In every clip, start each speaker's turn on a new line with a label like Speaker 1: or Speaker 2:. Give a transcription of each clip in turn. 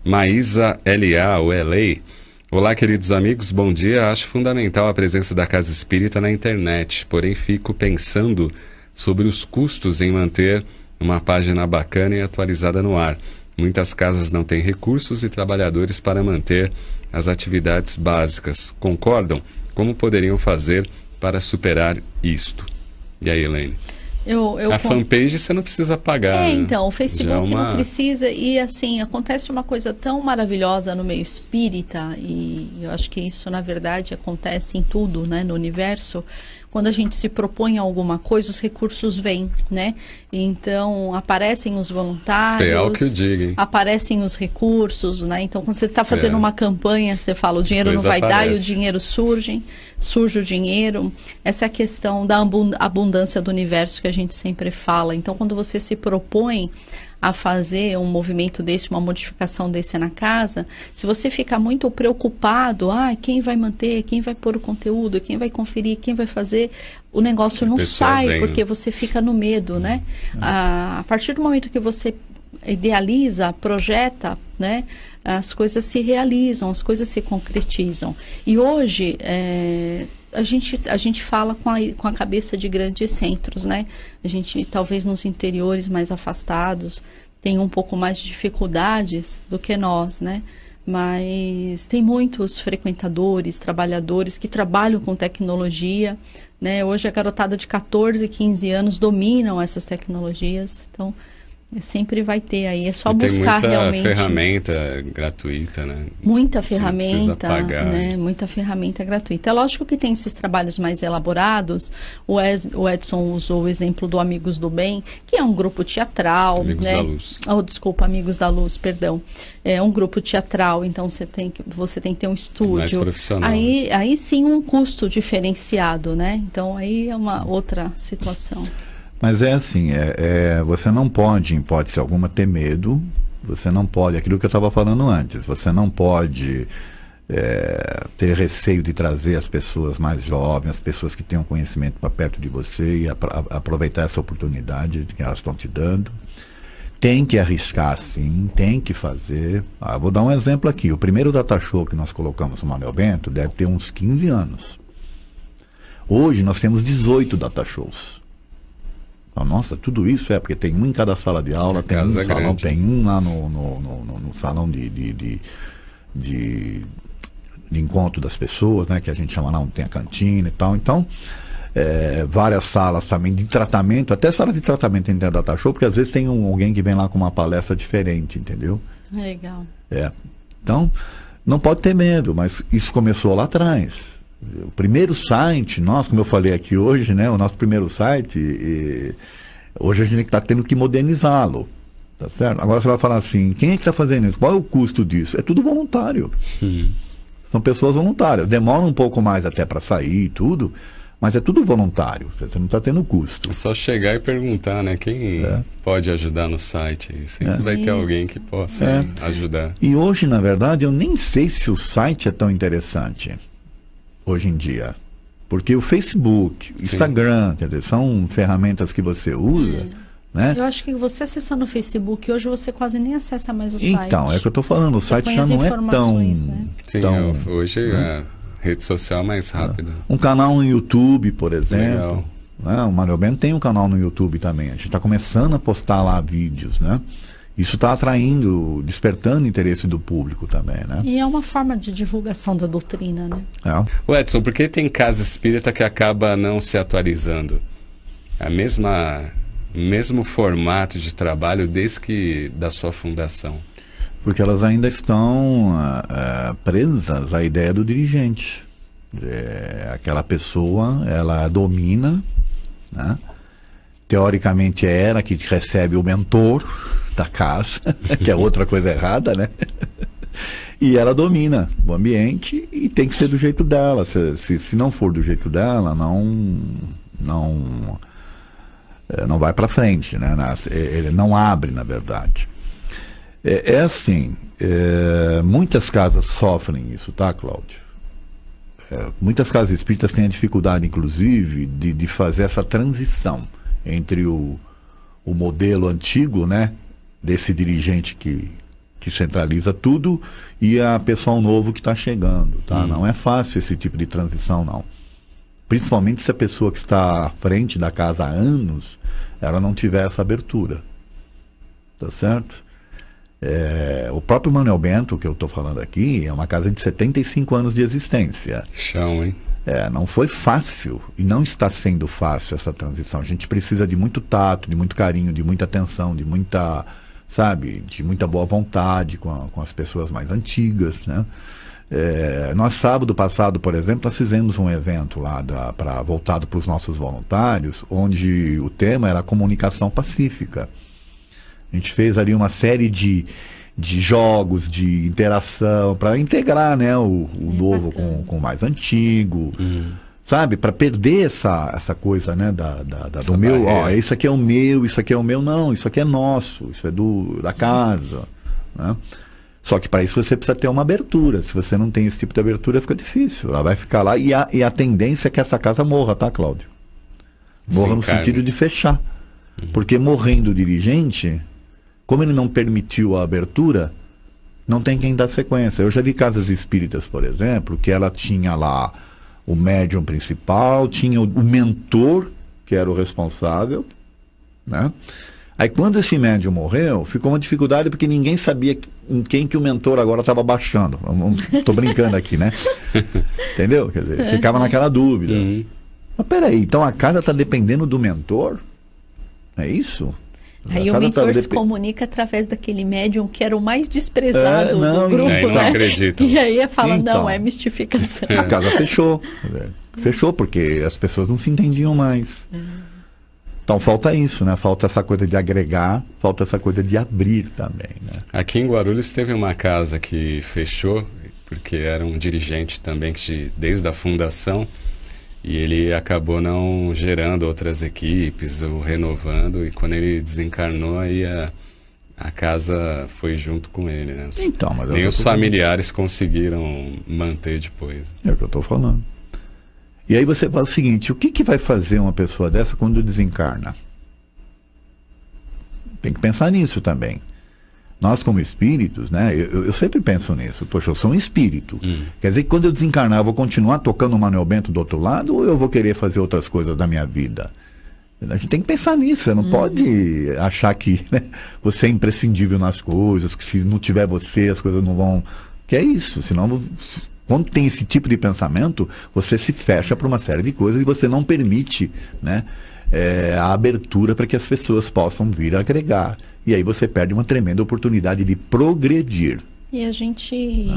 Speaker 1: Maísa L.A. ou LA. Olá, queridos amigos, bom dia. Acho fundamental a presença da Casa Espírita na internet, porém fico pensando sobre os custos em manter uma página bacana e atualizada no ar. Muitas casas não têm recursos e trabalhadores para manter as atividades básicas. Concordam? Como poderiam fazer para superar isto? E aí, Elaine? A fanpage você não precisa pagar.
Speaker 2: Então, o Facebook
Speaker 1: Já
Speaker 2: não precisa. E assim, acontece uma coisa tão maravilhosa no meio espírita, e eu acho que isso, na verdade, acontece em tudo, né, no universo. Quando a gente se propõe a alguma coisa, os recursos vêm, né? Então, aparecem os voluntários,
Speaker 1: Real que eu digo, hein?
Speaker 2: aparecem os recursos, né? Então, quando você está fazendo uma campanha, você fala, o dinheiro não vai dar e o dinheiro surge o dinheiro. Essa é a questão da abundância do universo que a gente sempre fala. Então, quando você se propõe a fazer um movimento desse, uma modificação desse na casa, se você ficar muito preocupado, quem vai manter, quem vai pôr o conteúdo, quem vai conferir, quem vai fazer, o negócio não sai, porque você fica no medo, né? A partir do momento que você idealiza, projeta, né, as coisas se realizam, as coisas se concretizam. E hoje, a gente fala com a cabeça de grandes centros, né? A gente, talvez nos interiores mais afastados, tem um pouco mais de dificuldades do que nós, né? Mas tem muitos frequentadores, trabalhadores que trabalham com tecnologia, né? Hoje a garotada de 14, 15 anos dominam essas tecnologias, então sempre vai ter aí, é só buscar realmente.
Speaker 1: Tem muita ferramenta gratuita, né?
Speaker 2: Muita ferramenta,
Speaker 1: precisa pagar,
Speaker 2: né? Muita ferramenta gratuita. É lógico que tem esses trabalhos mais elaborados. O Edson usou o exemplo do Amigos do Bem, que é um grupo teatral,
Speaker 1: Amigos
Speaker 2: né?
Speaker 1: da Luz.
Speaker 2: Desculpa, Amigos da Luz, perdão. É um grupo teatral, então você tem que ter um estúdio.
Speaker 1: Mais profissional.
Speaker 2: Aí sim um custo diferenciado, né? Então aí é uma outra situação.
Speaker 3: Mas é assim, você não pode, em hipótese alguma, ter medo, você não pode, aquilo que eu estava falando antes, você não pode ter receio de trazer as pessoas mais jovens, as pessoas que tenham conhecimento para perto de você e aproveitar essa oportunidade que elas estão te dando. Tem que arriscar sim, tem que fazer. Vou dar um exemplo aqui, o primeiro data show que nós colocamos no Manuel Bento deve ter uns 15 anos. Hoje nós temos 18 data shows. Nossa, tudo isso porque tem um em cada sala de aula, tem um no salão, tem um lá no salão de encontro das pessoas, né, que a gente chama lá onde tem a cantina e tal. Então, várias salas também de tratamento, até salas de tratamento tem data show, porque às vezes tem alguém que vem lá com uma palestra diferente, entendeu?
Speaker 2: Legal.
Speaker 3: Então, não pode ter medo, mas isso começou lá atrás. O primeiro site, como eu falei aqui hoje, né, o nosso primeiro site, hoje a gente está tendo que modernizá-lo, tá certo? Agora você vai falar assim, quem é que está fazendo isso? Qual é o custo disso? É tudo voluntário. São pessoas voluntárias. Demora um pouco mais até para sair e tudo, mas é tudo voluntário. Você não está tendo custo.
Speaker 1: É só chegar e perguntar, né? Quem pode ajudar no site? Sempre vai ter alguém que possa ajudar.
Speaker 3: E hoje, na verdade, eu nem sei se o site é tão interessante. Hoje em dia, porque o Facebook, Instagram, quer dizer, são ferramentas que você usa, né?
Speaker 2: Eu acho que você acessando o Facebook, hoje você quase nem acessa mais o site.
Speaker 3: Então, é o que eu estou falando, o site já não é tão...
Speaker 1: Sim, hoje a rede social é mais rápida.
Speaker 3: Um canal no YouTube, por exemplo. O Manuel Bento tem um canal no YouTube também, a gente está começando a postar lá vídeos, né? Isso está atraindo, despertando o interesse do público também, né?
Speaker 2: E é uma forma de divulgação da doutrina, né?
Speaker 1: O Edson, por que tem casa espírita que acaba não se atualizando? Mesmo formato de trabalho desde da sua fundação?
Speaker 3: Porque elas ainda estão presas à ideia do dirigente. Aquela pessoa, ela domina, né? Teoricamente é ela que recebe o mentor da casa, que é outra coisa errada, né? E ela domina o ambiente e tem que ser do jeito dela. Se não for do jeito dela, não vai para frente, né? Ele não abre, na verdade. Assim, muitas casas sofrem isso, tá, Cláudio? Muitas casas espíritas têm a dificuldade, inclusive, de fazer essa transição entre o modelo antigo, né, desse dirigente que que centraliza tudo, e a pessoal novo que está chegando, tá? Não é fácil esse tipo de transição, não. Principalmente se a pessoa que está à frente da casa há anos, ela não tiver essa abertura. Tá certo? O próprio Manuel Bento, que eu estou falando aqui, é uma casa de 75 anos de existência.
Speaker 1: Chão, hein?
Speaker 3: Não foi fácil, e não está sendo fácil essa transição. A gente precisa de muito tato, de muito carinho, de muita atenção, de muita, sabe, de muita boa vontade com as pessoas mais antigas, né? Nós, sábado passado, por exemplo, nós fizemos um evento lá voltado para os nossos voluntários, onde o tema era a comunicação pacífica. A gente fez ali uma série de jogos, de interação, para integrar, né, o novo com o mais antigo, sabe? Para perder essa coisa, né, do meu, isso aqui é o meu, isso aqui é o meu, não, isso aqui é nosso, isso é da casa, né? Só que para isso você precisa ter uma abertura. Se você não tem esse tipo de abertura, fica difícil. Ela vai ficar lá e a tendência é que essa casa morra, tá, Cláudio? Morra no sentido de fechar. Porque morrendo o dirigente, como ele não permitiu a abertura, não tem quem dar sequência. Eu já vi casas espíritas, por exemplo, que ela tinha lá o médium principal, tinha o mentor, que era o responsável, né? Aí quando esse médium morreu, ficou uma dificuldade porque ninguém sabia em quem que o mentor agora estava baixando. Estou brincando aqui, né? Entendeu? Quer dizer, ficava naquela dúvida. Mas peraí, então a casa está dependendo do mentor? É isso?
Speaker 2: Aí o mentor se comunica através daquele médium que era o mais desprezado do grupo,
Speaker 1: né? Não acredito.
Speaker 2: E aí fala, não, é mistificação.
Speaker 3: A casa fechou. Fechou porque as pessoas não se entendiam mais. Então falta isso, né? Falta essa coisa de agregar, falta essa coisa de abrir também, né?
Speaker 1: Aqui em Guarulhos teve uma casa que fechou, porque era um dirigente também que desde a fundação, e ele acabou não gerando outras equipes ou renovando, e quando ele desencarnou, aí a casa foi junto com ele, né?
Speaker 3: Então, mas
Speaker 1: nem os familiares conseguiram manter depois.
Speaker 3: É o que eu estou falando. E aí você fala o seguinte, o que vai fazer uma pessoa dessa quando desencarna? Tem que pensar nisso também. Nós como espíritos, né, eu sempre penso nisso. Poxa, eu sou um espírito. Quer dizer que quando eu desencarnar, eu vou continuar tocando o Manuel Bento do outro lado, ou eu vou querer fazer outras coisas da minha vida? A gente tem que pensar nisso. Você não pode achar que, né, você é imprescindível nas coisas, que se não tiver você, as coisas não vão... Que é isso, senão... Quando tem esse tipo de pensamento, você se fecha para uma série de coisas e você não permite, né, a abertura para que as pessoas possam vir a agregar. E aí você perde uma tremenda oportunidade de progredir.
Speaker 2: E a gente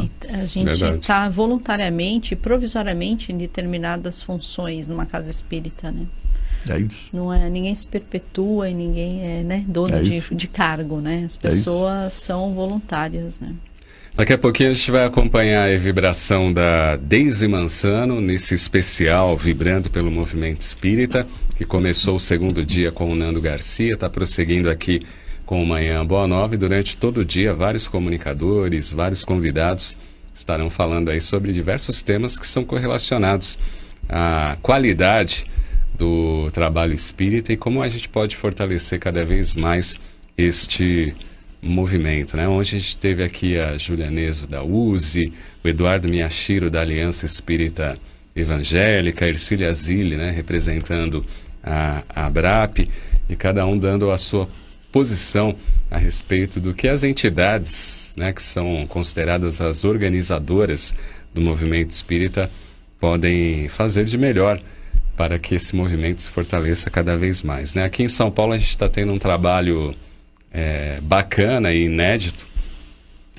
Speaker 2: está voluntariamente, provisoriamente em determinadas funções numa casa espírita, né?
Speaker 3: É isso.
Speaker 2: Ninguém se perpetua e ninguém é, né, dono de cargo, né? As pessoas são voluntárias, né?
Speaker 1: Daqui a pouquinho a gente vai acompanhar a vibração da Deise Mansano nesse especial Vibrando pelo Movimento Espírita, que começou o segundo dia com o Nando Garcia, está prosseguindo aqui com o Manhã Boa Nova, e durante todo o dia vários comunicadores, vários convidados estarão falando aí sobre diversos temas que são correlacionados à qualidade do trabalho espírita e como a gente pode fortalecer cada vez mais este movimento, né? Hoje a gente teve aqui a Júlia Neso da USE, o Eduardo Miyashiro da Aliança Espírita Evangélica, a Ercília Zilli, né, representando a ABRAP, e cada um dando a sua posição a respeito do que as entidades, né, que são consideradas as organizadoras do movimento espírita, podem fazer de melhor para que esse movimento se fortaleça cada vez mais, né? Aqui em São Paulo a gente está tendo um trabalho bacana e inédito,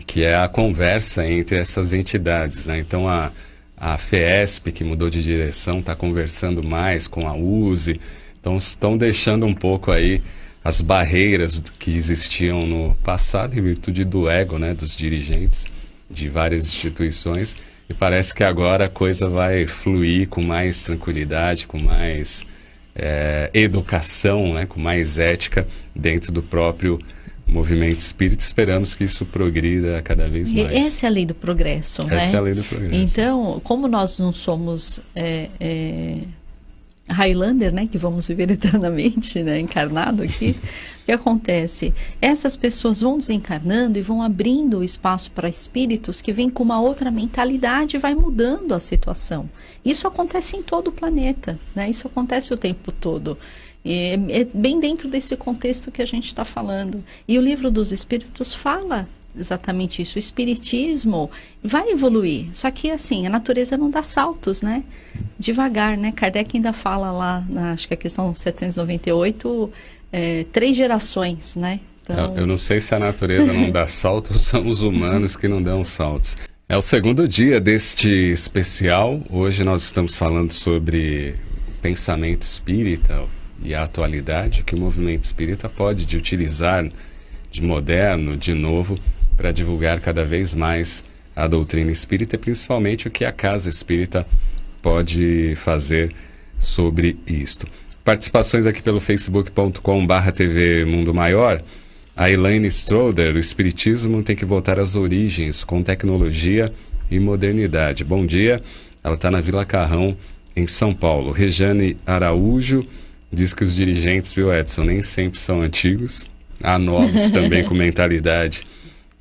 Speaker 1: que é a conversa entre essas entidades, né? Então a FESP, que mudou de direção, está conversando mais com a USE, então estão deixando um pouco aí as barreiras que existiam no passado em virtude do ego, né, dos dirigentes de várias instituições, e parece que agora a coisa vai fluir com mais tranquilidade, com mais educação, né, com mais ética dentro do próprio movimento espírita. Esperamos que isso progrida cada vez mais.
Speaker 2: Essa é a lei do progresso, né?
Speaker 1: Essa é a lei do progresso.
Speaker 2: Então, como nós não somos Highlander, né, que vamos viver eternamente, né, encarnado aqui, que acontece? Essas pessoas vão desencarnando e vão abrindo espaço para espíritos que vêm com uma outra mentalidade e vai mudando a situação. Isso acontece em todo o planeta, né? Isso acontece o tempo todo. É bem dentro desse contexto que a gente está falando. E o Livro dos Espíritos fala exatamente isso. O espiritismo vai evoluir, só que assim, a natureza não dá saltos, né? Devagar, né? Kardec ainda fala lá, acho que a questão 798, 3 gerações, né?
Speaker 1: Então... Eu não sei se a natureza não dá saltos ou são os humanos que não dão saltos. É o segundo dia deste especial. Hoje nós estamos falando sobre pensamento espírita e a atualidade que o movimento espírita pode utilizar de moderno, de novo, para divulgar cada vez mais a doutrina espírita e principalmente o que a Casa Espírita pode fazer sobre isto. Participações aqui pelo facebook.com/TV Mundo Maior. A Elaine Stroder, o Espiritismo tem que voltar às origens, com tecnologia e modernidade. Bom dia, ela está na Vila Carrão, em São Paulo. Rejane Araújo diz que os dirigentes, viu, Edson, nem sempre são antigos. Há novos também com mentalidade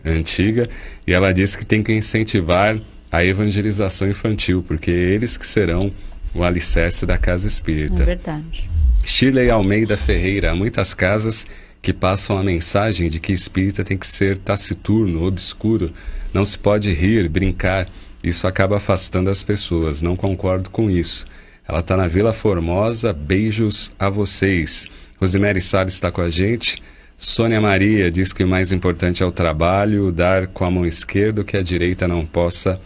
Speaker 1: antiga. E ela diz que tem que incentivar a evangelização infantil, porque eles que serão o alicerce da Casa Espírita.
Speaker 2: É verdade.
Speaker 1: Shirley Almeida Ferreira, há muitas casas que passam a mensagem de que espírita tem que ser taciturno, obscuro, não se pode rir, brincar, isso acaba afastando as pessoas, não concordo com isso. Ela está na Vila Formosa, beijos a vocês. Rosemary Salles está com a gente. Sônia Maria diz que o mais importante é o trabalho, dar com a mão esquerda o que a direita não possa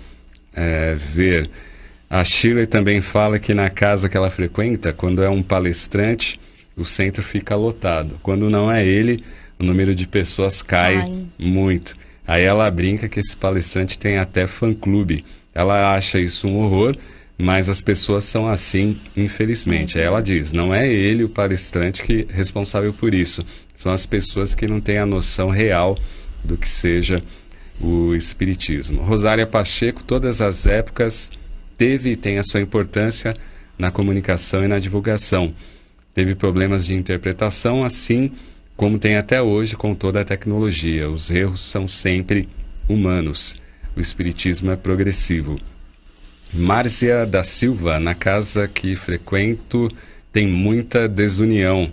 Speaker 1: ver. A Shirley também fala que na casa que ela frequenta, quando é um palestrante, o centro fica lotado. Quando não é ele, o número de pessoas cai muito. Aí ela brinca que esse palestrante tem até fã-clube. Ela acha isso um horror, mas as pessoas são assim, infelizmente. Aí ela diz, não é ele, o palestrante, que é responsável por isso. São as pessoas que não têm a noção real do que seja o espiritismo. Rosária Pacheco, todas as épocas, teve e tem a sua importância na comunicação e na divulgação. Teve problemas de interpretação, assim como tem até hoje com toda a tecnologia. Os erros são sempre humanos. O espiritismo é progressivo. Márcia da Silva, na casa que frequento, tem muita desunião.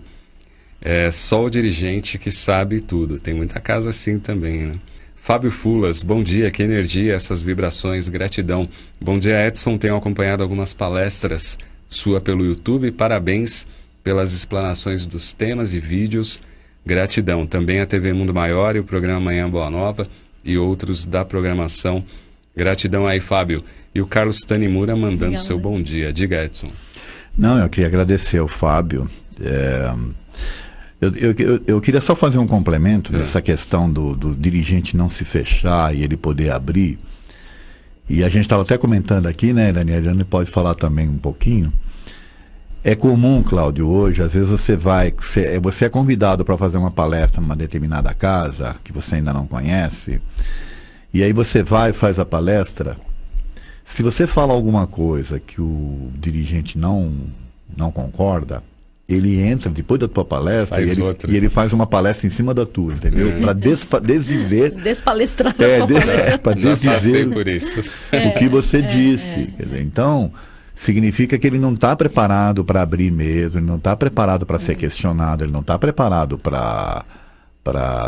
Speaker 1: É só o dirigente que sabe tudo. Tem muita casa assim também, né? Fábio Fulas, bom dia, que energia, essas vibrações, gratidão. Bom dia, Edson, tenho acompanhado algumas palestras sua pelo YouTube, parabéns pelas explanações dos temas e vídeos, gratidão. Também a TV Mundo Maior e o programa Manhã Boa Nova e outros da programação. Gratidão aí, Fábio. E o Carlos Tanimura mandando seu bom dia. Diga, Edson.
Speaker 3: Não, eu queria agradecer ao Fábio. Eu queria só fazer um complemento dessa questão do dirigente não se fechar e ele poder abrir. E a gente estava até comentando aqui, né, Daniela, pode falar também um pouquinho. É comum, Cláudio, hoje, às vezes você é convidado para fazer uma palestra numa determinada casa que você ainda não conhece, e aí você vai e faz a palestra. Se você fala alguma coisa que o dirigente não concorda, ele entra depois da tua palestra e ele faz uma palestra em cima da tua, entendeu? Para desdizer...
Speaker 2: Despalestrar a sua palestra.
Speaker 3: Para desdizer o que você disse. Então, significa que ele não está preparado para abrir mesmo, ele não está preparado para ser questionado, ele não está preparado para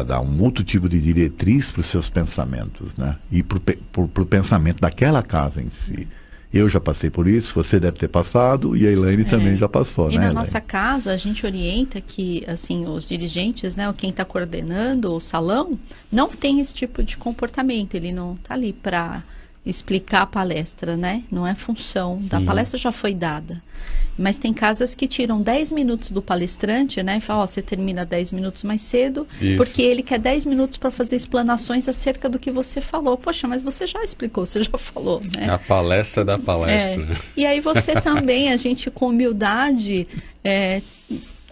Speaker 3: dar um outro tipo de diretriz para os seus pensamentos, né? E para o pensamento daquela casa em si. Eu já passei por isso, você deve ter passado e a Elaine também já passou,
Speaker 2: e
Speaker 3: né?
Speaker 2: Na nossa casa, a gente orienta que, assim, os dirigentes, né, quem está coordenando o salão, não tem esse tipo de comportamento. Ele não está ali para explicar a palestra, né? Não é função da palestra, já foi dada. Mas tem casas que tiram 10 minutos do palestrante, né? E falam, você termina 10 minutos mais cedo, porque ele quer 10 minutos para fazer explanações acerca do que você falou. Poxa, mas você já explicou, você já falou, né?
Speaker 1: A palestra da palestra.
Speaker 2: E aí você também, a gente com humildade...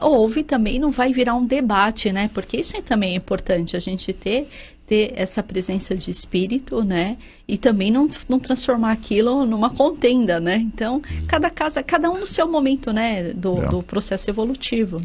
Speaker 2: ouve também, não vai virar um debate, né? Porque isso também é importante, a gente ter essa presença de espírito, né? E também não transformar aquilo numa contenda, né? Então, cada um no seu momento, né? Do processo evolutivo.